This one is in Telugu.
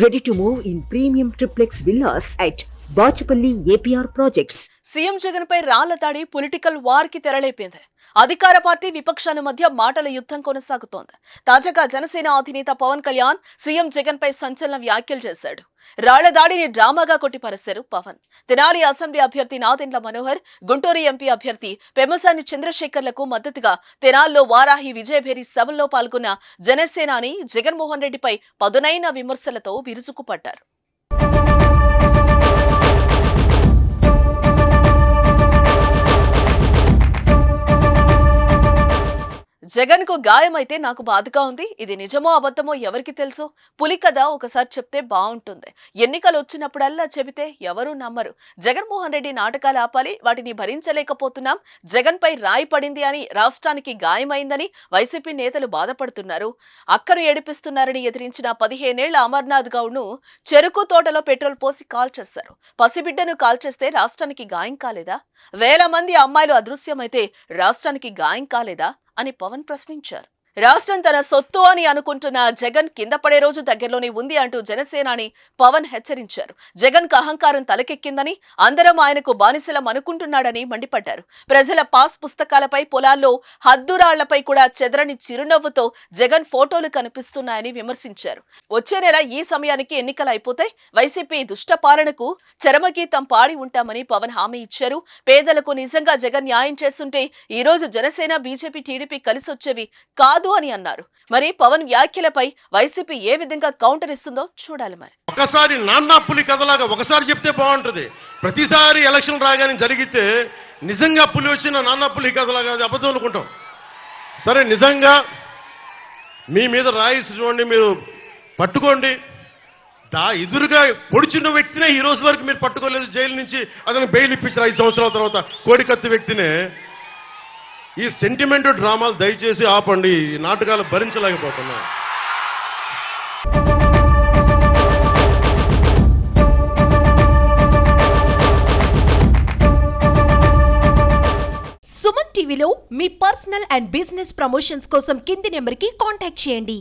Ready to move in premium triplex villas at Bachapalli APR Projects. CM Jagan పై రాళ్ల దాడి పొలిటికల్ వార్ కి తెరలేపింది. అధికార పార్టీ విపక్షాల మధ్య మాటల యుద్ధం కొనసాగుతోంది. తాజాగా జనసేన అధినేత పవన్ కళ్యాణ్ సీఎం జగన్ పై సంచలన వ్యాఖ్యలు చేశాడు. రాళ్ల దాడిని డ్రామాగా కొట్టిపారేశారు పవన్. తెనాలి అసెంబ్లీ అభ్యర్థి నాదెండ్ల మనోహర్, గుంటూరు ఎంపీ అభ్యర్థి పెమ్మసాని చంద్రశేఖర్లకు మద్దతుగా తెనాల్లో వారాహి విజయభేరి సభల్లో పాల్గొన్న జనసేనాని జగన్మోహన్ రెడ్డిపై పదునైన విమర్శలతో విరుచుకుపడ్డారు. జగన్ కు గాయమైతే నాకు బాధగా ఉంది. ఇది నిజమో అబద్ధమో ఎవరికి తెలుసు? పులి కథ ఒకసారి చెప్తే బాగుంటుంది. ఎన్నికలు వచ్చినప్పుడల్లా చెబితే ఎవరూ నమ్మరు. జగన్మోహన్ రెడ్డి నాటకాలు ఆపాలి, వాటిని భరించలేకపోతున్నాం. జగన్ పై రాయి పడింది అని, రాష్ట్రానికి గాయమైందని వైసీపీ నేతలు బాధపడుతున్నారు. అక్కను ఏడిపిస్తున్నారని ఎదిరించిన 15 ఏళ్ల అమర్నాథ్ గౌడ్ ను చెరుకు తోటలో పెట్రోల్ పోసి కాల్చేశారు. పసిబిడ్డను కాల్చేస్తే రాష్ట్రానికి గాయం కాలేదా? వేల మంది అమ్మాయిలు అదృశ్యమైతే రాష్ట్రానికి గాయం కాలేదా అని పవన్ ప్రశ్నించారు. రాష్ట్రం తన సొత్తు అని అనుకుంటున్న జగన్ కింద పడే రోజు దగ్గరలోనే ఉంది అంటూ జనసేనాని పవన్ హెచ్చరించారు. జగన్ కు అహంకారం తలకెక్కిందని, అందరం ఆయనకు బానిసలం అనుకుంటున్నాడని మండిపడ్డారు. ప్రజల పాస్ పుస్తకాలపై, పొలాల్లో హద్దురాళ్లపై కూడా చెదరని చిరునవ్వుతో జగన్ ఫోటోలు కనిపిస్తున్నాయని విమర్శించారు. వచ్చే నెల ఈ సమయానికి ఎన్నికలు అయిపోతే వైసీపీ దుష్ట పాలనకు చరమగీతం పాడి ఉంటామని పవన్ హామీ ఇచ్చారు. పేదలకు నిజంగా జగన్ న్యాయం చేస్తుంటే ఈ రోజు జనసేన, బీజేపీ, టీడీపీ కలిసొచ్చేవి కాదు అని అన్నారు. మరి పవన్ వ్యాఖ్యలపై వైసీపీ ఏ విధంగా కౌంటర్ ఇస్తుందో చూడాలి. మరి ఒకసారి నాన్న పులి కథలాగా ఒకసారి చెప్తే బాగుంటది. ప్రతిసారి ఎలక్షన్ రాగానే జరిగితే నిజంగా పులి వచ్చిన నాన్న పులి కథలాగా అబద్ధం అనుకుంటాం. సరే, నిజంగా మీ మీద రాయిసి చూడండి, మీరు పట్టుకోండి. ఎదురుగా పొడిచిన వ్యక్తినే ఈ రోజు వరకు మీరు పట్టుకోలేదు. జైలు నుంచి అతను బెయిల్ ఇప్పించారు 5 సంవత్సరాల తర్వాత. కోడికత్తి వ్యక్తినే. ఈ సెంటిమెంట్ డ్రామాలు దయచేసి ఆపండి. ఈ నాటకాలు భరించలేకపోతున్నా. సుమన్ టీవీలో మీ పర్సనల్ అండ్ బిజినెస్ ప్రమోషన్స్ కోసం కింది నెంబర్కి కాంటాక్ట్ చేయండి.